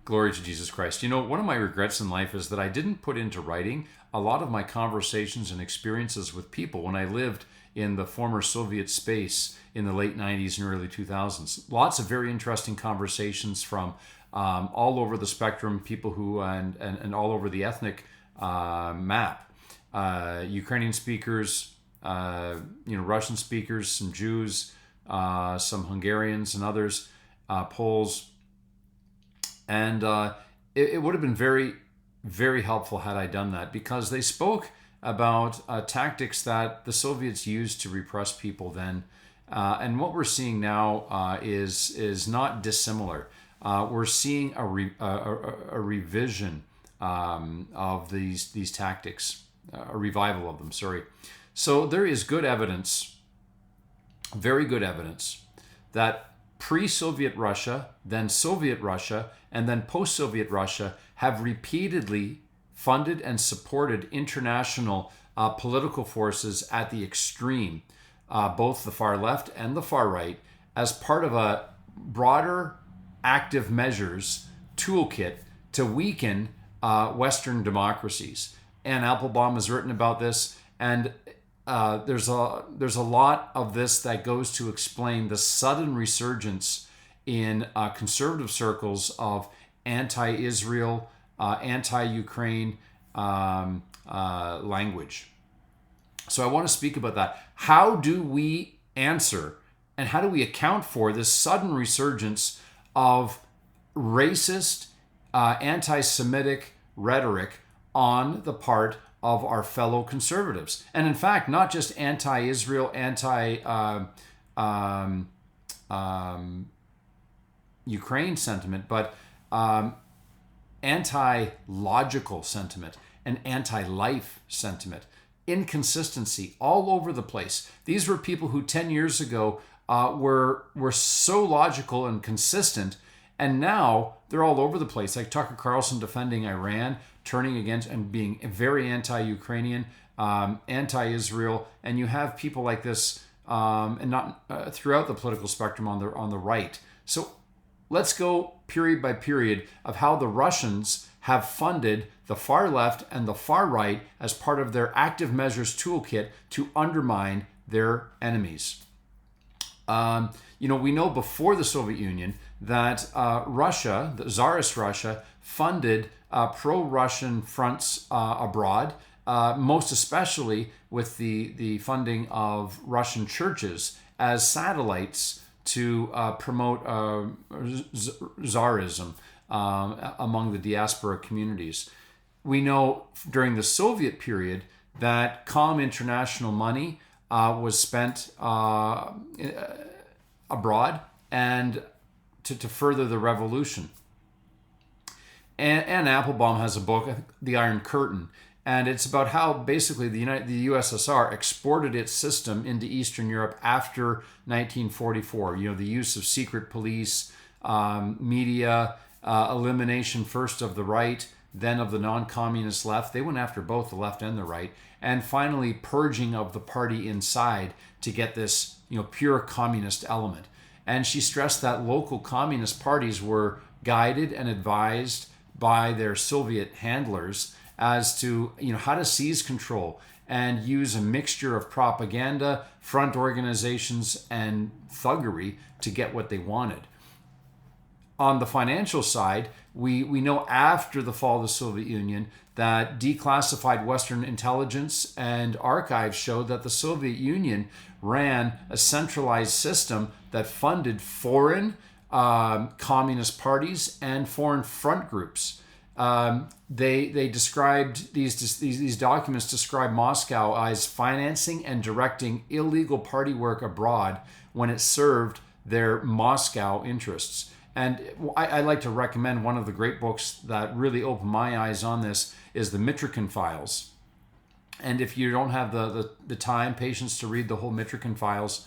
Glory to Jesus Christ. One of my regrets in life is that I didn't put into writing a lot of my conversations and experiences with people when I lived in the former Soviet space in the late 90s and early 2000s. Lots of very interesting conversations from all over the spectrum, people who, and all over the ethnic map. Ukrainian speakers, Russian speakers, some Jews, some Hungarians and others, Poles. And it would have been very, very helpful had I done that, because they spoke about tactics that the Soviets used to repress people then. And what we're seeing now is not dissimilar. We're seeing a revision of these tactics, a revival of them, sorry. So there is good evidence, very good evidence, that pre-Soviet Russia, then Soviet Russia, and then post-Soviet Russia have repeatedly funded and supported international political forces at the extreme, both the far left and the far right, as part of a broader active measures toolkit to weaken Western democracies. And Applebaum has written about this, and there's a lot of this that goes to explain the sudden resurgence in conservative circles of anti-Israel, anti-Ukraine language. So I want to speak about that. How do we answer and how do we account for this sudden resurgence of racist, anti-Semitic rhetoric on the part of our fellow conservatives? And in fact, not just anti-Israel, anti-Ukraine sentiment, but anti-logical sentiment and anti-life sentiment. Inconsistency all over the place. These were people who 10 years ago were so logical and consistent, and now they're all over the place. Like Tucker Carlson defending Iran, turning against and being very anti-Ukrainian, anti-Israel, and you have people like this, and not throughout the political spectrum on the right. So let's go period by period of how the Russians have funded the far left and the far right as part of their active measures toolkit to undermine their enemies. We know before the Soviet Union that Russia, the Tsarist Russia, funded pro-Russian fronts abroad, most especially with the funding of Russian churches as satellites to promote Tsarism among the diaspora communities. We know during the Soviet period that calm international money was spent abroad and to further the revolution. And Applebaum has a book, The Iron Curtain, and it's about how basically the USSR exported its system into Eastern Europe after 1944. The use of secret police, media, elimination first of the right, then of the non-communist left. They went after both the left and the right. And finally, purging of the party inside to get this, pure communist element. And she stressed that local communist parties were guided and advised by their Soviet handlers as to, how to seize control and use a mixture of propaganda, front organizations, and thuggery to get what they wanted. On the financial side, we know after the fall of the Soviet Union that declassified Western intelligence and archives showed that the Soviet Union ran a centralized system that funded foreign communist parties and foreign front groups. They described these documents describe Moscow as financing and directing illegal party work abroad when it served their Moscow interests. And I like to recommend one of the great books that really opened my eyes on this is the Mitrokhin Files. And if you don't have the time, patience to read the whole Mitrokhin Files,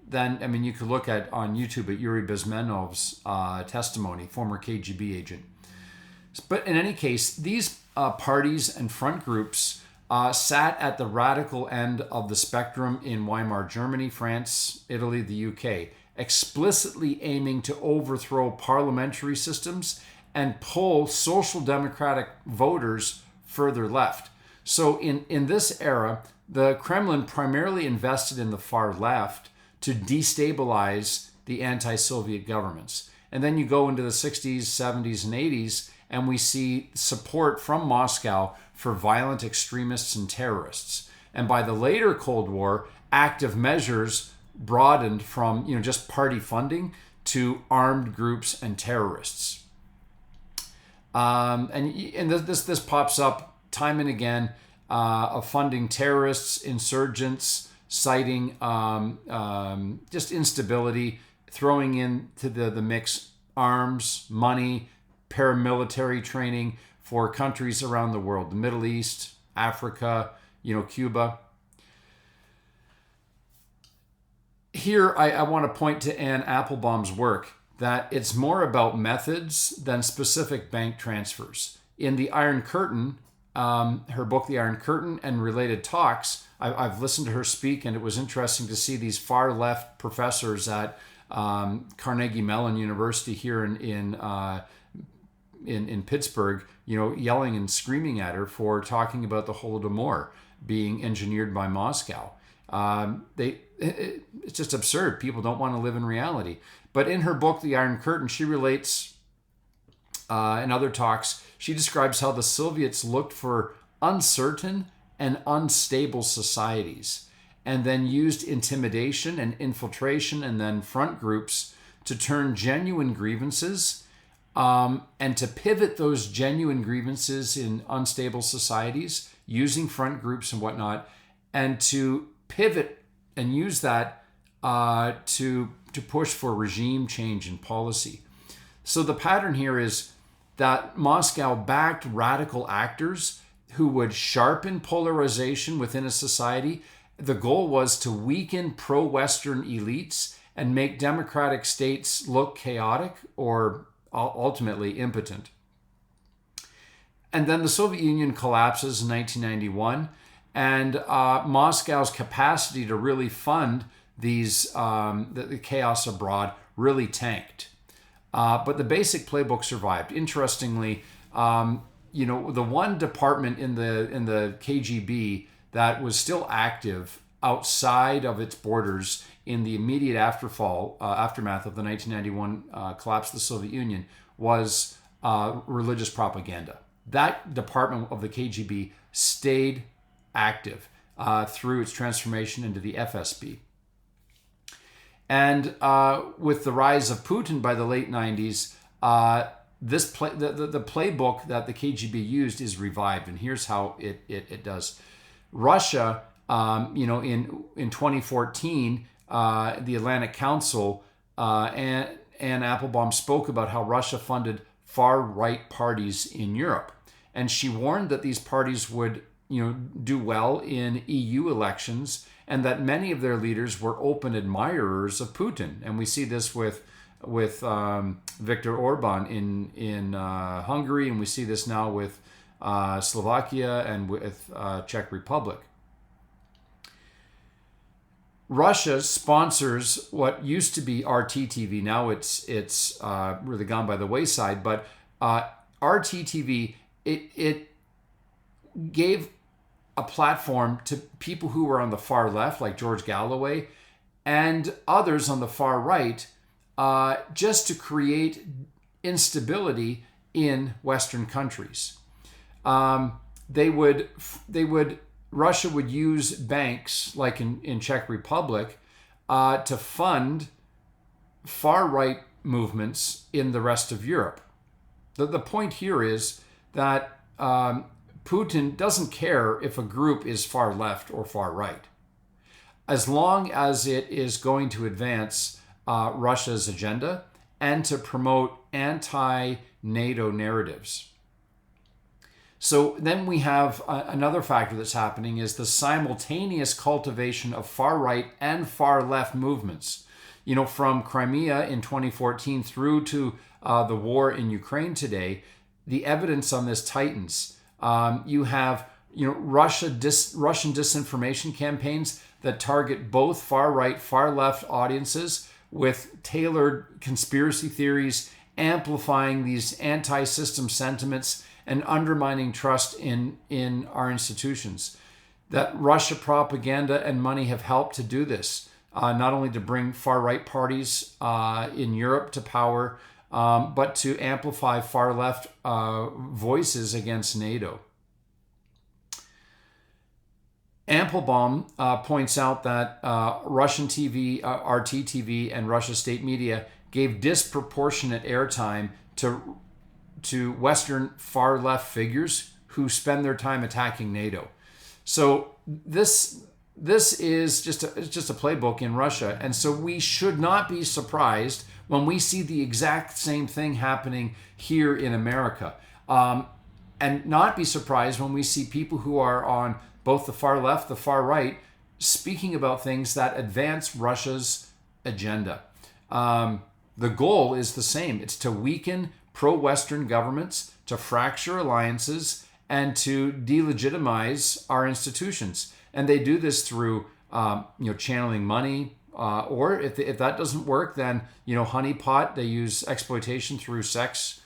then, you could look on YouTube at Yuri Bezmenov's testimony, former KGB agent. But in any case, these parties and front groups sat at the radical end of the spectrum in Weimar Germany, France, Italy, the UK. explicitly aiming to overthrow parliamentary systems and pull social democratic voters further left. So in this era, the Kremlin primarily invested in the far left to destabilize the anti-Soviet governments. And then you go into the 60s, 70s, and 80s, and we see support from Moscow for violent extremists and terrorists. And by the later Cold War, active measures broadened from just party funding to armed groups and terrorists. And this pops up time and again, of funding terrorists, insurgents, citing just instability, throwing into the mix arms, money, paramilitary training for countries around the world, the Middle East, Africa, Cuba. Here, I want to point to Anne Applebaum's work that it's more about methods than specific bank transfers. In The Iron Curtain, her book, The Iron Curtain, and related talks, I've listened to her speak, and it was interesting to see these far left professors at Carnegie Mellon University here in Pittsburgh, yelling and screaming at her for talking about the Holodomor being engineered by Moscow. It's just absurd. People don't want to live in reality. But in her book, The Iron Curtain, she relates, in other talks, she describes how the Soviets looked for uncertain and unstable societies, and then used intimidation and infiltration and then front groups to turn genuine grievances and to pivot those genuine grievances in unstable societies using front groups and whatnot, and to pivot and use that to push for regime change in policy. So the pattern here is that Moscow backed radical actors who would sharpen polarization within a society. The goal was to weaken pro-Western elites and make democratic states look chaotic or ultimately impotent. And then the Soviet Union collapses in 1991, and Moscow's capacity to really fund these the chaos abroad really tanked. But the basic playbook survived. Interestingly, the one department in the KGB that was still active outside of its borders in the immediate aftermath of the 1991 collapse of the Soviet Union was religious propaganda. That department of the KGB stayed active through its transformation into the FSB. And with the rise of Putin by the late 90s, the playbook that the KGB used is revived, and here's how it does. Russia, in 2014, the Atlantic Council, Anne Applebaum spoke about how Russia funded far-right parties in Europe, and she warned that these parties would do well in EU elections, and that many of their leaders were open admirers of Putin. And we see this with Viktor Orban in Hungary, and we see this now with Slovakia and with Czech Republic. Russia sponsors what used to be RT TV. Now it's really gone by the wayside. But RT TV, it gave a platform to people who were on the far left, like George Galloway, and others on the far right, just to create instability in Western countries. Russia would use banks, like in Czech Republic, to fund far-right movements in the rest of Europe. The point here is that Putin doesn't care if a group is far left or far right, as long as it is going to advance Russia's agenda and to promote anti-NATO narratives. So then we have another factor that's happening is the simultaneous cultivation of far-right and far-left movements. From Crimea in 2014 through to the war in Ukraine today, the evidence on this tightens. You have Russian disinformation campaigns that target both far-right, far-left audiences with tailored conspiracy theories, amplifying these anti-system sentiments and undermining trust in our institutions. That Russia propaganda and money have helped to do this, not only to bring far-right parties in Europe to power, but to amplify far-left voices against NATO. Applebaum points out that Russian TV, RT TV, and Russia state media gave disproportionate airtime to Western far-left figures who spend their time attacking NATO. So this is just a playbook in Russia, and so we should not be surprised when we see the exact same thing happening here in America, and not be surprised when we see people who are on both the far left, the far right, speaking about things that advance Russia's agenda. The goal is the same. It's to weaken pro-Western governments, to fracture alliances, and to delegitimize our institutions. And they do this through, channeling money, or if that doesn't work, then, honeypot. They use exploitation through sex.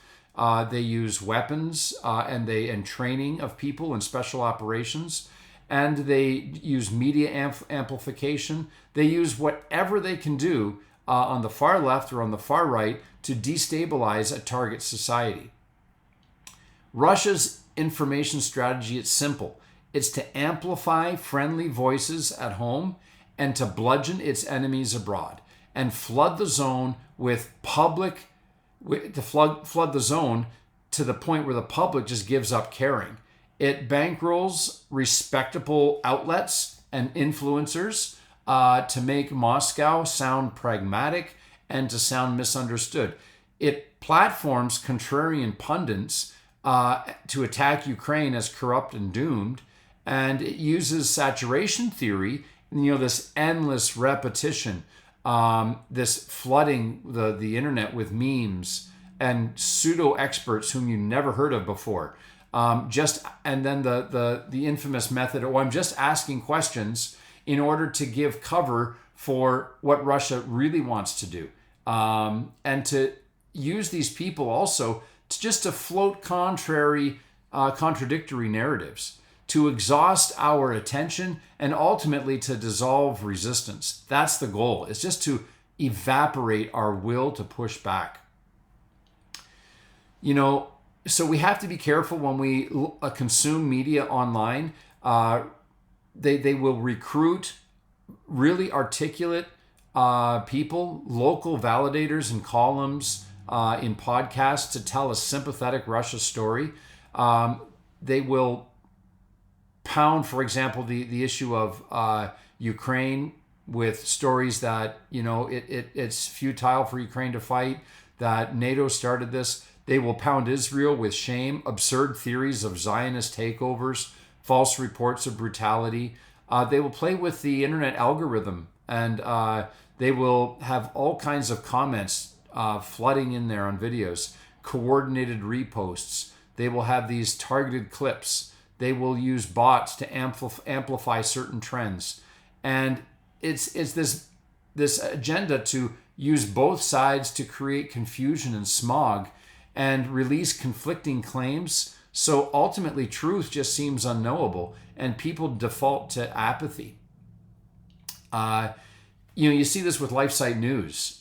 They use weapons and training of people in special operations. And they use media amplification. They use whatever they can do on the far left or on the far right to destabilize a target society. Russia's information strategy is simple. It's to amplify friendly voices at home and to bludgeon its enemies abroad and flood the zone with flood the zone to the point where the public just gives up caring. It bankrolls respectable outlets and influencers to make Moscow sound pragmatic and to sound misunderstood. It platforms contrarian pundits to attack Ukraine as corrupt and doomed, and it uses saturation theory, this endless repetition, this flooding the internet with memes and pseudo experts whom you never heard of before. And then the infamous method, I'm just asking questions in order to give cover for what Russia really wants to do, and to use these people also to float contradictory narratives, to exhaust our attention, and ultimately to dissolve resistance. That's the goal. It's just to evaporate our will to push back. So we have to be careful when we consume media online. They will recruit really articulate people, local validators in columns, in podcasts to tell a sympathetic Russia story. They will pound, for example, the issue of Ukraine with stories that, it's futile for Ukraine to fight, that NATO started this. They will pound Israel with shame, absurd theories of Zionist takeovers, false reports of brutality. They will play with the internet algorithm, and they will have all kinds of comments flooding in there on videos, coordinated reposts. They will have these targeted clips. They will use bots to amplify certain trends. And it's this agenda to use both sides to create confusion and smog and release conflicting claims. So ultimately, truth just seems unknowable, and people default to apathy. You see this with LifeSite News.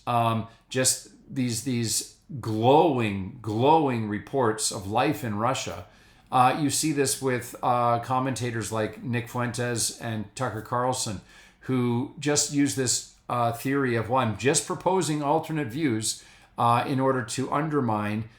Just these glowing reports of life in Russia. You see this with commentators like Nick Fuentes and Tucker Carlson, who just use this theory of, I'm just proposing alternate views in order to undermine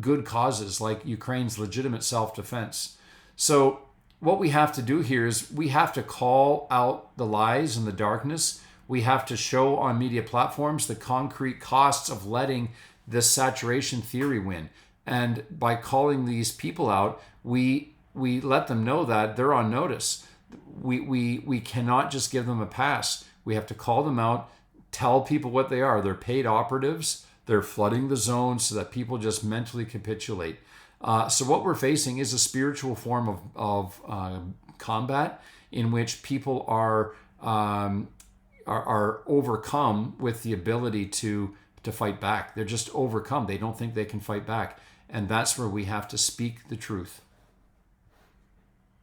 good causes like Ukraine's legitimate self-defense. So what we have to do here is we have to call out the lies and the darkness. We have to show on media platforms the concrete costs of letting this saturation theory win. And by calling these people out, we let them know that they're on notice. We cannot just give them a pass. We have to call them out, tell people what they are. They're paid operatives. They're flooding the zone so that people just mentally capitulate. So what we're facing is a spiritual form of combat in which people are are overcome with the ability to fight back. They're just overcome. They don't think they can fight back. And that's where we have to speak the truth.